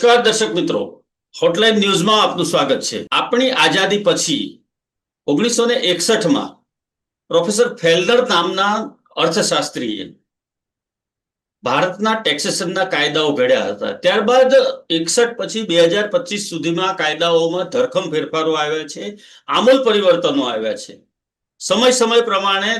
નમસ્કાર દર્શક મિત્રો, હોટલાઇન ન્યૂઝમાં આપનું સ્વાગત છે. આપણી આઝાદી પછી 1961માં પ્રોફેસર ફેલ્ડર નામના અર્થશાસ્ત્રીએ ભારતના ટેક્સેશનના કાયદાઓ ઘડ્યા હતા. ત્યારબાદ 61 પછી 2025 સુધીમાં કાયદાઓમાં ધરખમ ફેરફારો આવ્યા છે, આમૂલ પરિવર્તનો આવ્યા છે. સમય પ્રમાણે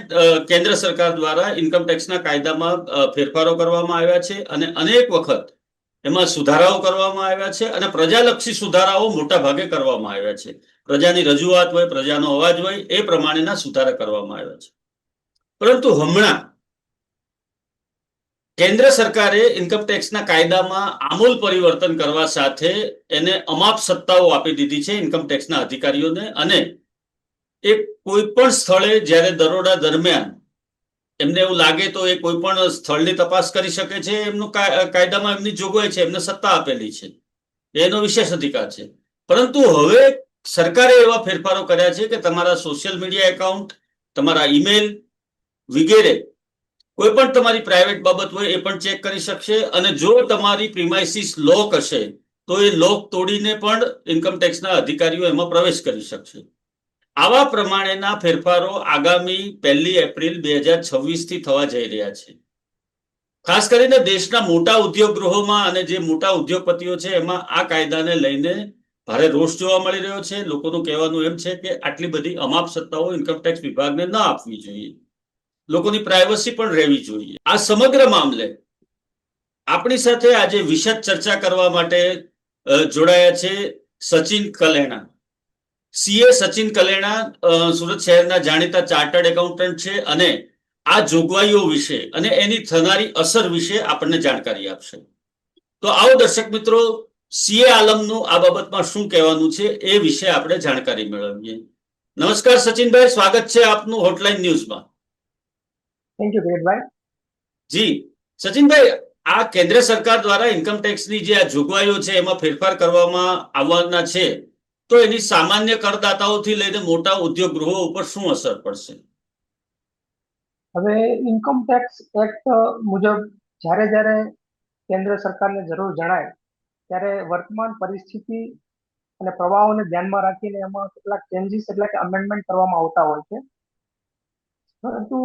કેન્દ્ર સરકાર દ્વારા ઇન્કમ ટેક્સના કાયદામાં ફેરફારો કરવામાં આવ્યા છે અને અનેક વખત એમાં સુધારાઓ કરવામાં આવ્યા છે અને પ્રજાલક્ષી સુધારાઓ મોટા ભાગે કરવામાં આવ્યા છે. પ્રજાની રજૂઆત હોય, પ્રજાનો અવાજ હોય, એ પ્રમાણેના સુધારા કરવામાં આવ્યા છે. પરંતુ હમણાં કેન્દ્ર સરકારે ઇન્કમ ટેક્સના કાયદામાં આમૂલ પરિવર્તન કરવા સાથે એને અમાપ સત્તાઓ આપી દીધી છે ઇન્કમ ટેક્સના અધિકારીઓને. અને એ કોઈ પણ સ્થળે જ્યારે દરોડા દરમિયાન એમને એવું લાગે તો એ કોઈ પણ સ્થળની તપાસ કરી શકે છે. એમનું કાયદામાં એમની જોગવાઈ છે, એમને સત્તા આપેલી છે, એનો વિશેષ અધિકાર છે. પરંતુ હવે સરકારે એવા ફેરફારો કર્યા છે કે તમારા સોશિયલ મીડિયા એકાઉન્ટ, તમારા ઈમેલ વગેરે કોઈ પણ તમારી પ્રાઇવેટ બાબત હોય એ પણ ચેક કરી શકશે. અને જો તમારી પ્રિમાઇસીસ લોક હશે તો એ લોક તોડીને પણ ઇન્કમ ટેક્સના અધિકારીઓ એમાં પ્રવેશ કરી શકશે. આવા પ્રમાણેના ફેરફારો આગામી 1 એપ્રિલ 2026 થી થવા જઈ રહ્યા છે. ખાસ કરીને દેશના મોટા ઉદ્યોગ ગૃહોમાં અને જે મોટા ઉદ્યોગપતિઓ છે એમાં આ કાયદાને લઈને ભારે રોષ જોવા મળી રહ્યો છે. લોકોનું કહેવાનું એમ છે કે આટલી બધી અમાપ સત્તાઓ ઇન્કમટેક્સ વિભાગને ન આપવી જોઈએ, લોકોની પ્રાઇવસી પણ રહેવી જોઈએ. આ સમગ્ર મામલે આપણી સાથે આજે વિશદ ચર્ચા કરવા માટે જોડાયા છે સચિન કલેણા. સીએ સચિન કલેણા સુરત શહેરના જાણીતા ચાર્ટર્ડ એકાઉન્ટન્ટ છે અને આ જોગવાઈઓ વિશે અને એની થનારી અસર વિશે આપણને જાણકારી આપશે. તો આવો દર્શક મિત્રો, સીએ આલમનું આ બાબતમાં શું કહેવાનું છે એ વિશે આપણે જાણકારી મેળવીએ. નમસ્કાર સચિનભાઈ, સ્વાગત છે આપનું હોટલાઇન ન્યૂઝમાં. થેન્ક યુ કિરીટભાઈ. જી સચિનભાઈ, આ કેન્દ્ર સરકાર દ્વારા ઇન્કમ ટેક્સની જે આ જોગવાઈઓ છે એમાં ફેરફાર કરવામાં આવવાના છે, તો એની સામાન્ય કરદાતાઓથી લઈને મોટા ઉદ્યોગ ગૃહો ઉપર શું અસર પડશે? હવે ઇન્કમ ટેક્સ એક્ટ મુજબ જ્યારે કેન્દ્ર સરકારને જરૂર જણાય ત્યારે વર્તમાન પરિસ્થિતિ અને પ્રવાહોને ધ્યાનમાં રાખીને એમાં કેટલાક ચેન્જીસ એટલે કે અમેન્ડમેન્ટ કરવામાં આવતા હોય છે. પરંતુ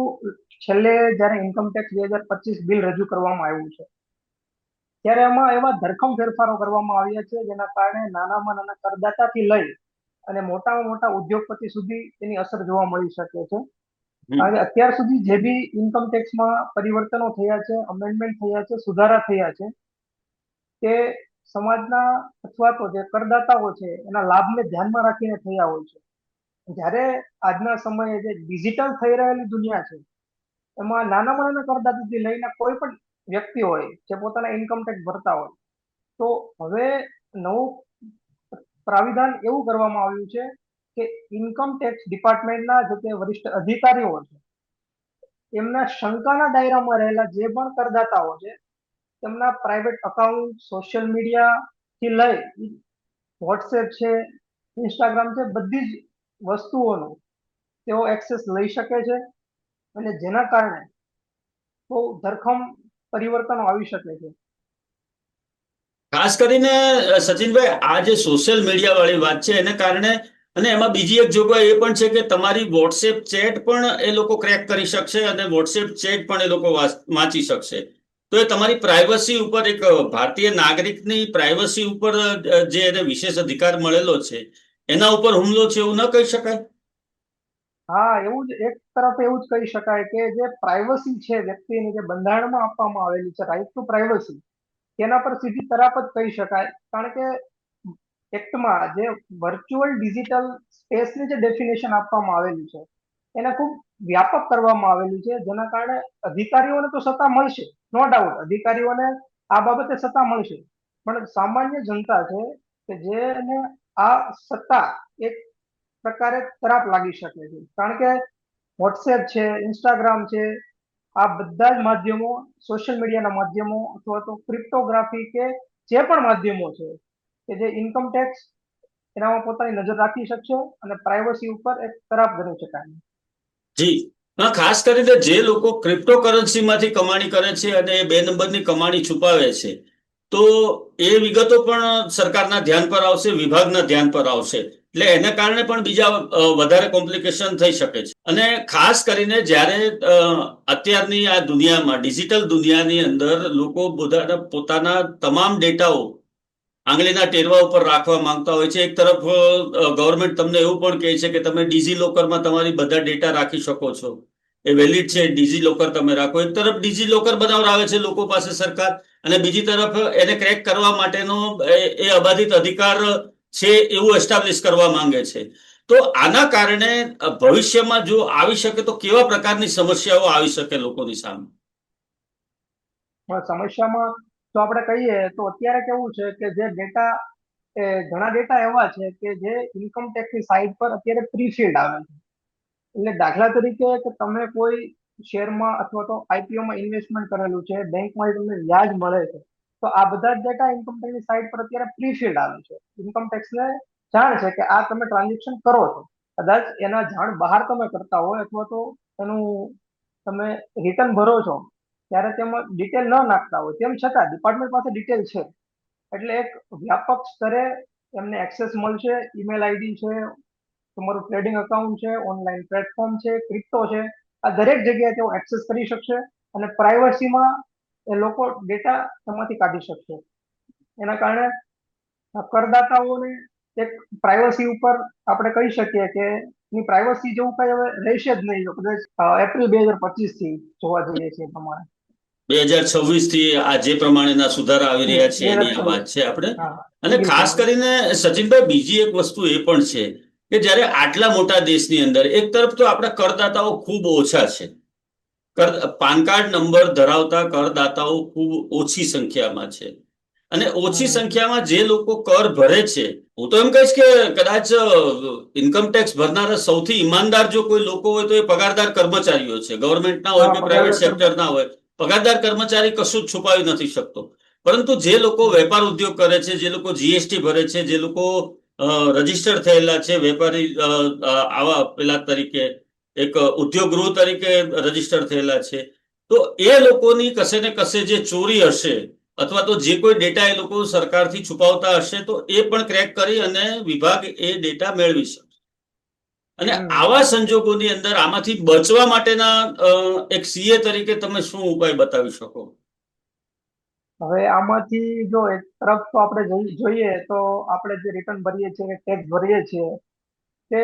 છેલ્લે જ્યારે ઇન્કમ ટેક્સ 2025 બિલ રજૂ કરવામાં આવ્યું છે ત્યારે એમાં એવા ધરખમ ફેરફારો કરવામાં આવ્યા છે જેના કારણે નાનામાં નાના કરદાતાથી લઈ અને મોટામાં મોટા ઉદ્યોગપતિ સુધી તેની અસર જોવા મળી શકે છે. કારણ કે અત્યાર સુધી જે બી ઇન્કમ ટેક્સમાં પરિવર્તનો થયા છે, અમેન્ડમેન્ટ થયા છે, સુધારા થયા છે, તે સમાજના અથવા તો જે કરદાતાઓ છે એના લાભને ધ્યાનમાં રાખીને થયા હોય છે. જ્યારે આજના સમયે જે ડિજિટલ થઈ રહેલી દુનિયા છે એમાં નાનામાં નાના કરદાતાથી લઈને કોઈ પણ વ્યક્તિ હોય જે પોતાના ઇન્કમ ટેક્સ ભરતા હોય, તો હવે નવું પ્રાવિધાન એવું કરવામાં આવ્યું છે કે ઇન્કમ ટેક્સ ડિપાર્ટમેન્ટના જે તે વરિષ્ઠ અધિકારીઓ છે એમના શંકાના દાયરામાં રહેલા જે પણ કરદાતાઓ છે તેમના પ્રાઇવેટ અકાઉન્ટ, સોશિયલ મીડિયા થી લઈ વોટ્સએપ છે, ઇન્સ્ટાગ્રામ છે, બધી જ વસ્તુઓનો તેઓ એક્સેસ લઈ શકે છે અને જેના કારણે બહુ ધરખમ પરિવર્તનો આવી શકે છે. ખાસ કરીને સચિનભાઈ, આ જે સોશિયલ મીડિયા વાળી વાત છે એને કારણે, અને એમાં બીજી એક જોગવાઈ એ પણ છે કે તમારી વોટ્સએપ ચેટ પણ એ લોકો ક્રેક કરી શકશે અને વોટ્સએપ ચેટ પણ એ લોકો વાંચી શકશે. તો એ તમારી પ્રાઇવસી ઉપર, એક ભારતીય નાગરિકની પ્રાઇવસી ઉપર જે એને વિશેષ અધિકાર મળેલો છે એના ઉપર હુમલો છે, એવું ન કહી શકાય? હા, એવું જ એક તરફ એવું જ કહી શકાય કે જે પ્રાઇવસી છે વ્યક્તિની, જે બંધારણમાં આપવામાં આવેલી છે રાઇટ ટુ પ્રાઇવસી, તેના પર સીધી તરફ જ કહી શકાય. કારણ કે એક્ટમાં જે વર્ચ્યુઅલ ડિજિટલ સ્પેસની જે ડેફિનેશન આપવામાં આવેલી છે એને ખૂબ વ્યાપક કરવામાં આવેલી છે, જેના કારણે અધિકારીઓને તો સત્તા મળશે, નો ડાઉટ, અધિકારીઓને આ બાબતે સત્તા મળશે, પણ સામાન્ય જનતા છે કે જેને આ સત્તા એક પ્રકારે ખરાબ લાગી શકે છે. કારણ કે વોટ્સએપ છે, ઇન્સ્ટાગ્રામ છે, આ બધા જ માધ્યમો, સોશિયલ મીડિયાના માધ્યમો અથવા તો ક્રિપ્ટોગ્રાફી કે જે પણ માધ્યમો છે કે જે ઇન્કમ ટેક્સ એનામાં પોતાની નજર રાખી શકશે અને પ્રાઇવસી ઉપર એક ખરાબ ગણી શકાય. જી હા, ખાસ કરીને જે લોકો ક્રિપ્ટોકરન્સીમાંથી કમાણી કરે છે અને એ 2 નંબરની કમાણી છુપાવે છે, તો એ વિગતો પણ સરકારના ધ્યાન પર આવશે, વિભાગના ધ્યાન પર આવશે, એટલે એને કારણે પણ બીજા વધારે કોમ્પ્લિકેશન થઈ શકે છે. અને ખાસ કરીને જ્યારે અત્યારની આ દુનિયામાં, ડિજિટલ દુનિયાની અંદર લોકો બધા પોતાના તમામ ડેટાઓ આંગળીના ટેરવા ઉપર રાખવા માંગતા હોય છે. એક તરફ ગવર્મેન્ટ તમને એવું પણ કહે છે કે તમે ડીજી લોકરમાં તમારી બધા ડેટા રાખી શકો છો, એ વેલિડ છે, ડીજી લોકર તમે રાખો. એક તરફ ડીજી લોકર બનાવડાવે છે લોકો પાસે સરકાર, અને બીજી તરફ એને ક્રેક કરવા માટેનો એ અબાધિત અધિકાર છે એવું એસ્ટાબ્લિશ કરવા માંગે છે. તો આના કારણે ભવિષ્યમાં જો આવી શકે તો કેવા પ્રકારની સમસ્યાઓ આવી શકે લોકોની સામે? સમસ્યામાં જો આપણે કહીએ તો અત્યારે કેવું છે કે જે ડેટા ઘણા ડેટા એવા છે કે જે ઇન્કમ ટેક્સની સાઇટ પર અત્યારે પ્રી ફિલ્ડ આવે છે. એટલે દાખલા તરીકે કે તમે કોઈ શેરમાં અથવા તો આઈપીઓમાં ઇન્વેસ્ટમેન્ટ કરેલું છે, બેંકમાં તમને વ્યાજ મળે છે, તો આ બધા જ ડેટા ઇન્કમ ટેક્સની સાઇટ પર અત્યારે પ્રી ફિલ્ડ આવે છે. ઇન્કમ ટેક્સને જાણ છે કે આ તમે ટ્રાન્ઝેક્શન કરો છો. કદાચ એના જાણ બહાર તમે કરતા હોય અથવા તો એનું તમે રિટર્ન ભરો છો ત્યારે તેમાં ડિટેલ ન નાખતા હોય, તેમ છતાં ડિપાર્ટમેન્ટ પાસે ડિટેલ છે. એટલે એક વ્યાપક સ્તરે એમને એક્સેસ મળશે. ઈમેલ આઈડી છે, તમારું ટ્રેડિંગ એકાઉન્ટ છે, ઓનલાઈન પ્લેટફોર્મ છે, ક્રિપ્ટો છે, આ દરેક જગ્યાએ તેઓ એક્સેસ કરી શકશે અને પ્રાઇવસીમાં એ લોકો ડેટા તેમાંથી કાઢી શકશે. એના કારણે કરદાતાઓને એક પ્રાઇવસી ઉપર આપણે કહી શકીએ કે એની પ્રાઇવસી જેવું કઈ હવે રહેશે જ નહીં. કદાચ એપ્રિલ 2025 થી જોવા જઈએ છીએ પ્રમાણે 2026 થી આ જે પ્રમાણેના સુધારા આવી રહ્યા છે એની આ 2026. વાત છે આપણે. હા, અને બિલકુલ. ખાસ કરીને સચિનભાઈ, બીજી એક વસ્તુ એ પણ છે કે જ્યારે આટલા મોટા દેશની અંદર એક તરફ તો આપણા કરદાતાઓ ખૂબ ઓછા છે, પાન કાર્ડ નંબર ધરાવતા કરદાતાઓ ખૂબ ઓછી સંખ્યામાં છે, અને ઓછી સંખ્યામાં જે લોકો કર ભરે છે, હું તો એમ કહીશ કે કદાચ ઇન્કમ ટેક્સ ભરનારા સૌથી ઈમાનદાર જો કોઈ લોકો હોય તો એ પગારદાર કર્મચારીઓ છે, ગવર્મેન્ટના હોય કે પ્રાઇવેટ સેક્ટરના હોય. પગારદાર કર્મચારી કશું જ છુપાવી નથી શકતો. પરંતુ જે લોકો વેપાર ઉદ્યોગ કરે છે, જે લોકો જીએસટી ભરે છે, જે લોકો રજીસ્ટર થયેલા છે વેપારી આવા પેલા તરીકે, એક ઉદ્યોગ ગૃહ તરીકે રજીસ્ટર થયેલા છે, તો એ લોકોની કશે ને કશે જે ચોરી હશે અથવા તો જે કોઈ ડેટા એ લોકો સરકારથી છુપાવતા હશે તો એ પણ ક્રેક કરી અને વિભાગ એ ડેટા મેળવી શકે. અને આવા સંજોગોની અંદર આમાંથી બચવા માટેના એક સીએ તરીકે તમે શું ઉપાય બતાવી શકો? હવે આમાંથી જો એક તરફ તો આપણે જોઈએ તો આપણે જે રિટર્ન ભરીએ છીએ, ટેક્સ ભરીએ છીએ, તે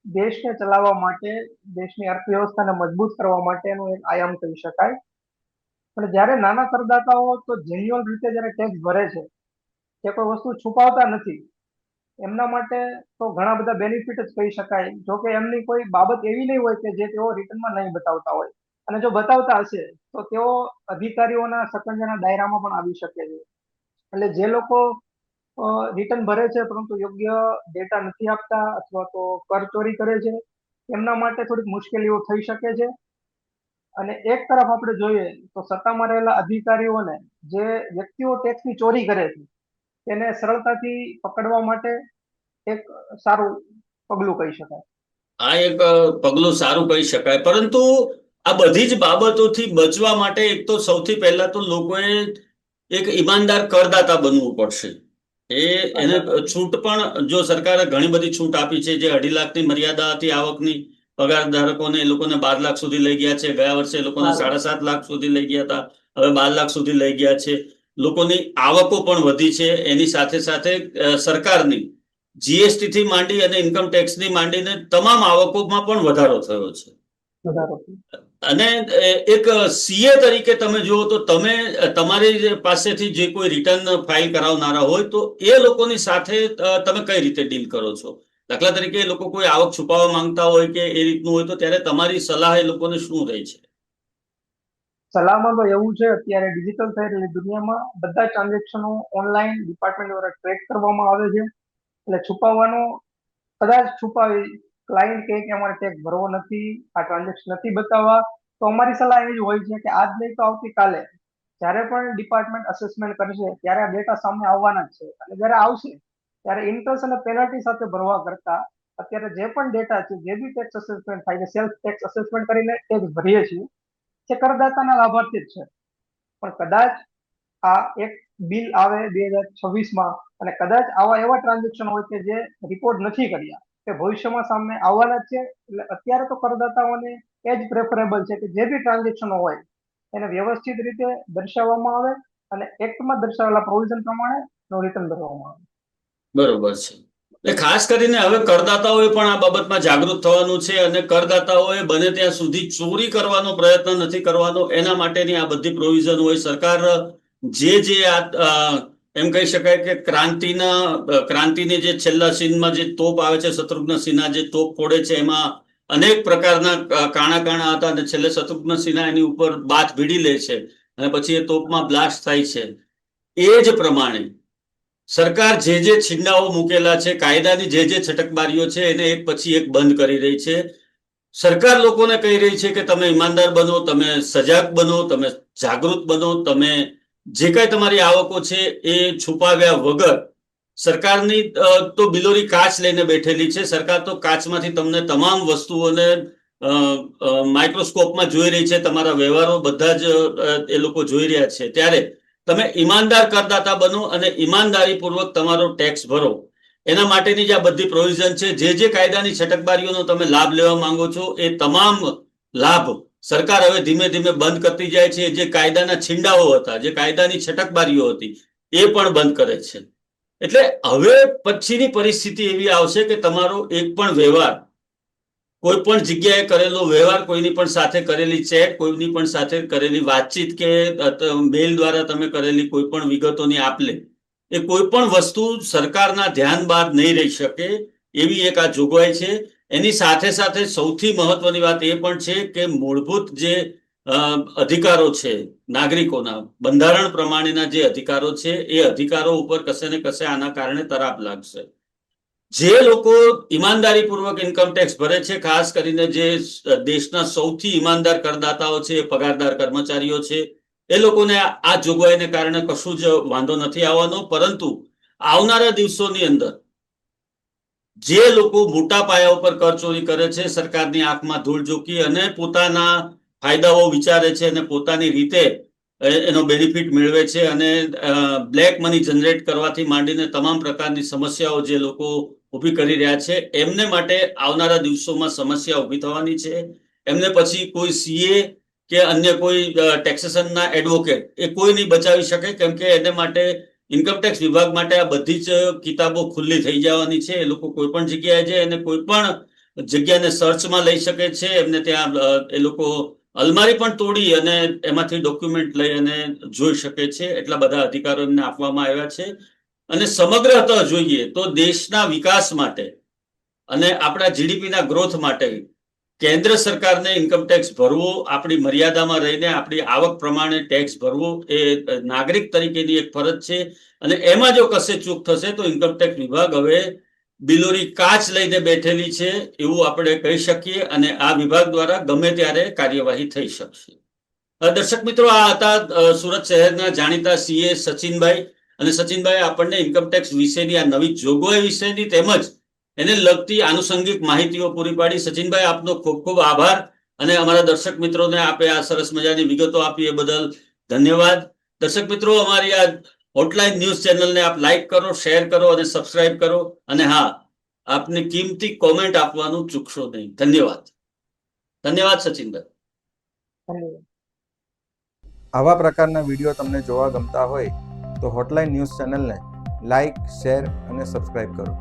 દેશને ચલાવવા માટે, દેશની અર્થવ્યવસ્થાને મજબૂત કરવા માટેનું એક આયામ કહી શકાય. પણ જ્યારે નાના કરદાતાઓ તો જેન્યુઅલ રીતે જ્યારે ટેક્સ ભરે છે, તે કોઈ વસ્તુ છુપાવતા નથી, એમના માટે તો ઘણા બધા બેનિફિટ જ કહી શકાય. જો કે એમની કોઈ બાબત એવી નહીં હોય કે જે તેઓ રિટર્નમાં નહીં બતાવતા હોય, અને જો બતાવતા હશે તો તેઓ અધિકારીઓના સકંજાના દાયરામાં પણ આવી શકે છે. એટલે જે લોકો રિટર્ન ભરે છે પરંતુ યોગ્ય ડેટા નથી આપતા અથવા તો કરચોરી કરે છે, એમના માટે થોડીક મુશ્કેલીઓ થઈ શકે છે. અને એક તરફ આપણે જોઈએ તો સત્તામાં રહેલા અધિકારીઓને જે વ્યક્તિઓ ટેક્સની ચોરી કરે છે તેને સરળતાથી પકડવા માટે એક સારું પગલું કહી શકાય. આ એક પગલું સારું કહી શકાય, પરંતુ આ બધી જ બાબતોથી બચવા માટે એક તો સૌથી પહેલા તો લોકોએ એક ઈમાનદાર કરદાતા બનવું પડશે. એને છૂટ પણ જો સરકારે ઘણી બધી છૂટ આપી છે, જે 2.5 લાખની મર્યાદા હતી આવકની પગાર ધારકોને, એ લોકોને 12 લાખ સુધી લઈ ગયા છે. ગયા વર્ષે એ લોકોને 7.5 લાખ સુધી લઈ ગયા હતા, હવે 12 લાખ સુધી લઈ ગયા છે. લોકોની આવકો પણ વધી છે. એની સાથે સાથે સરકારની જીએસટી થી માંડી અને ઇન્કમ ટેક્સની માંડીને તમામ આવકોમાં પણ વધારો થયો છે. અને એક સીએ તરીકે તમે જુઓ તો તમે તમારી પાસેથી જે કોઈ રિટર્ન ફાઇલ કરાવનારા હોય તો એ લોકોની સાથે તમે કઈ રીતે ડીલ કરો છો? દાખલા તરીકે એ લોકો કોઈ આવક છુપાવવા માંગતા હોય કે એ રીતનું હોય તો ત્યારે તમારી સલાહ એ લોકોને શું રહે છે? સલાહમાં તો એવું છે, અત્યારે ડિજિટલ થઈ રહેલી દુનિયામાં બધા ટ્રાન્ઝેક્શનો ઓનલાઈન ડિપાર્ટમેન્ટ દ્વારા ટ્રેક કરવામાં આવે છે. એટલે છુપાવવાનો, કદાચ છુપાવી ક્લાયન્ટ કહે કે અમારે ટેક્સ ભરવો નથી, આ ટ્રાન્ઝેક્શન નથી બતાવવા, તો અમારી સલાહ એવી જ હોય છે કે આજ નહીં તો આવતીકાલે જ્યારે પણ ડિપાર્ટમેન્ટ અસેસમેન્ટ કરશે ત્યારે આ ડેટા સામે આવવાના જ છે. અને જ્યારે આવશે ત્યારે ઇન્ટરેસ્ટ અને પેનલ્ટી સાથે ભરવા કરતા અત્યારે જે પણ ડેટા છે, જે બી ટેક્સ અસેસમેન્ટ થાય છે, સેલ્ફ ટેક્સ અસેસમેન્ટ કરીને ટેક્સ ભરીએ છીએ, જે કરદાતાના લાભાર્થી જ છે. પણ કદાચ આ એક બિલ આવે 2026માં અને કદાચ આવા એવા ટ્રાન્ઝેક્શન હોય કે જે રિપોર્ટ નથી કર્યા કે ભવિષ્યમાં સામે આવવાના જ છે, એટલે અત્યારે તો કરદાતાઓને એ જ પ્રેફરેબલ છે કે જે બી ટ્રાન્ઝેક્શનો હોય એને વ્યવસ્થિત રીતે દર્શાવવામાં આવે અને એક્ટમાં દર્શાવેલા પ્રોવિઝન પ્રમાણે રિટર્ન ભરવામાં આવે. બરોબર છે. એટલે ખાસ કરીને હવે કરદાતાઓએ પણ આ બાબતમાં જાગૃત થવાનું છે અને કરદાતાઓએ બને ત્યાં સુધી ચોરી કરવાનો પ્રયત્ન નથી કરવાનો. એના માટેની આ બધી પ્રોવિઝન હોય. સરકાર જે એમ કહી શકાય કે ક્રાંતિની જે છેલ્લા સીનમાં જે તોપ આવે છે, શત્રુઘ્ન સિન્હા જે તોપ ફોડે છે, એમાં અનેક પ્રકારના કાણા હતા અને છેલ્લે શત્રુઘ્ન સિન્હા એની ઉપર બાથ ભીડી લે છે અને પછી એ તોપમાં બ્લાસ્ટ થાય છે. એ જ પ્રમાણે સરકાર જે છીંડાઓ મૂકેલા છે, કાયદાની જે છટકબારીઓ છે, એને એક પછી એક બંધ કરી રહી છે. સરકાર લોકોને કહી રહી છે કે તમે ઈમાનદાર બનો, તમે સજાગ બનો, તમે જાગૃત બનો, તમે જે કાંઈ તમારી આવકો છે એ છુપાવ્યા વગર. સરકારની તો બિલોરી કાચ લઈને બેઠેલી છે. સરકાર તો કાચમાંથી તમને તમામ વસ્તુઓને માઇક્રોસ્કોપમાં જોઈ રહી છે. તમારા વ્યવહારો બધા જ એ લોકો જોઈ રહ્યા છે. ત્યારે તમે ઈમાનદાર કરદાતા બનો અને ઈમાનદારીપૂર્વક તમારો ટેક્સ ભરો. એના માટેની જે આ બધી પ્રોવિઝન છે, જે કાયદાની છટકબારીઓનો તમે લાભ લેવા માંગો છો, એ તમામ લાભ સરકાર હવે ધીમે ધીમે બંધ કરતી જાય છે. જે કાયદાના છીંડાઓ હતા, જે કાયદાની છટકબારીઓ હતી, એ પણ બંધ કરે છે. એટલે હવે પછીની પરિસ્થિતિ એવી આવશે કે તમારો એક પણ વ્યવહાર, કોઈ પણ જગ્યાએ કરેલો વ્યવહાર, કોઈની પણ સાથે કરેલી ચેટ, કોઈની પણ સાથે કરેલી વાતચીત કે મેલ દ્વારા તમે કરેલી કોઈ પણ વિગતોની આપ-લે, એ કોઈ પણ વસ્તુ સરકારના ધ્યાન બહાર નહીં રહી શકે એવી એક આ જોગવાઈ છે. એની સાથે સાથે સૌથી મહત્વની વાત એ પણ છે કે મૂળભૂત જે અધિકારો છે નાગરિકોના, બંધારણ પ્રમાણેના જે અધિકારો છે, એ અધિકારો ઉપર કશે ને કશે આના કારણે તરાપ લાગશે. જે લોકો ઈમાનદારીપૂર્વક ઇન્કમટેક્સ ભરે છે, ખાસ કરીને જે દેશના સૌથી ઈમાનદાર કરદાતાઓ છે, પગારદાર કર્મચારીઓ છે, એ લોકોને આ જોગવાઈને કારણે કશું જ વાંધો નથી આવવાનો. પરંતુ આવનારા દિવસોની અંદર જે લોકો મોટા પાયા ઉપર કરચોરી કરે છે, સરકારની આંખમાં ધૂળ ઝોકી અને પોતાના ફાયદાઓ વિચારે છે અને પોતાની રીતે એનો બેનિફિટ મેળવે છે અને બ્લેક મની જનરેટ કરવાથી માંડીને તમામ પ્રકારની સમસ્યાઓ જે લોકો ઊભી કરી રહ્યા છે, એમને માટે આવનારા દિવસોમાં સમસ્યા ઊભી થવાની છે. એમને પછી કોઈ સીએ કે અન્ય કોઈ ટેક્સેશનના એડવોકેટ એ કોઈ નહીં બચાવી શકે, કેમ કે એને માટે ઇન્કમટેક્સ વિભાગ માટે આ બધી જ કિતાબો ખુલ્લી થઈ જવાની છે. એ લોકો કોઈ પણ જગ્યાએ જાય અને કોઈ પણ જગ્યાને સર્ચમાં લઈ શકે છે. એમને ત્યાં એ લોકો અલમારી પણ તોડી અને એમાંથી ડોક્યુમેન્ટ લઈ અને જોઈ શકે છે. એટલા બધા અધિકારો એમને આપવામાં આવ્યા છે. અને સમગ્રતઃ જોઈએ તો દેશના વિકાસ માટે અને આપણા જીડીપીના ગ્રોથ માટે કેન્દ્ર સરકારને ઇન્કમટેક્સ ભરવો, આપણી મર્યાદામાં રહીને આપણી આવક પ્રમાણે ટેક્સ ભરવો એ નાગરિક તરીકેની એક ફરજ છે. અને એમાં જો કશે ચૂક થશે તો ઇન્કમટેક્સ વિભાગ હવે બિલોરી કાચ લઈને બેઠેલી છે એવું આપણે કહી શકીએ અને આ વિભાગ દ્વારા ગમે ત્યારે કાર્યવાહી થઈ શકશે. દર્શક મિત્રો, આ હતા સુરત શહેરના જાણીતા સીએ સચિનભાઈ. અને સચિનભાઈ આપણને ઇન્કમટેક્સ વિશેની આ નવી જોગવાઈ વિશેની તેમજ એને લગતી આનુષંગિક માહિતીઓ પૂરી પાડી. સચિનભાઈ, આપનો ખૂબ ખૂબ આભાર અને અમારા દર્શક મિત્રોને આપે આ સરસ મજાની વિગતો આપી એ બદલ ધન્યવાદ. દર્શક મિત્રો, અમારી આ હોટલાઇન ન્યૂઝ ચેનલને આપ લાઈક કરો, શેર કરો અને સબસ્ક્રાઇબ કરો. અને હા, આપની કિંમતી કોમેન્ટ આપવાનું ચૂકશો નહીં. ધન્યવાદ. ધન્યવાદ સચિનભાઈ. ધન્યવાદ. આવા પ્રકારના વિડીયો તમને જોવા ગમતા હોય તો હોટલાઇન ન્યૂઝ ચેનલને લાઇક, શેર અને સબસ્ક્રાઇબ કરો.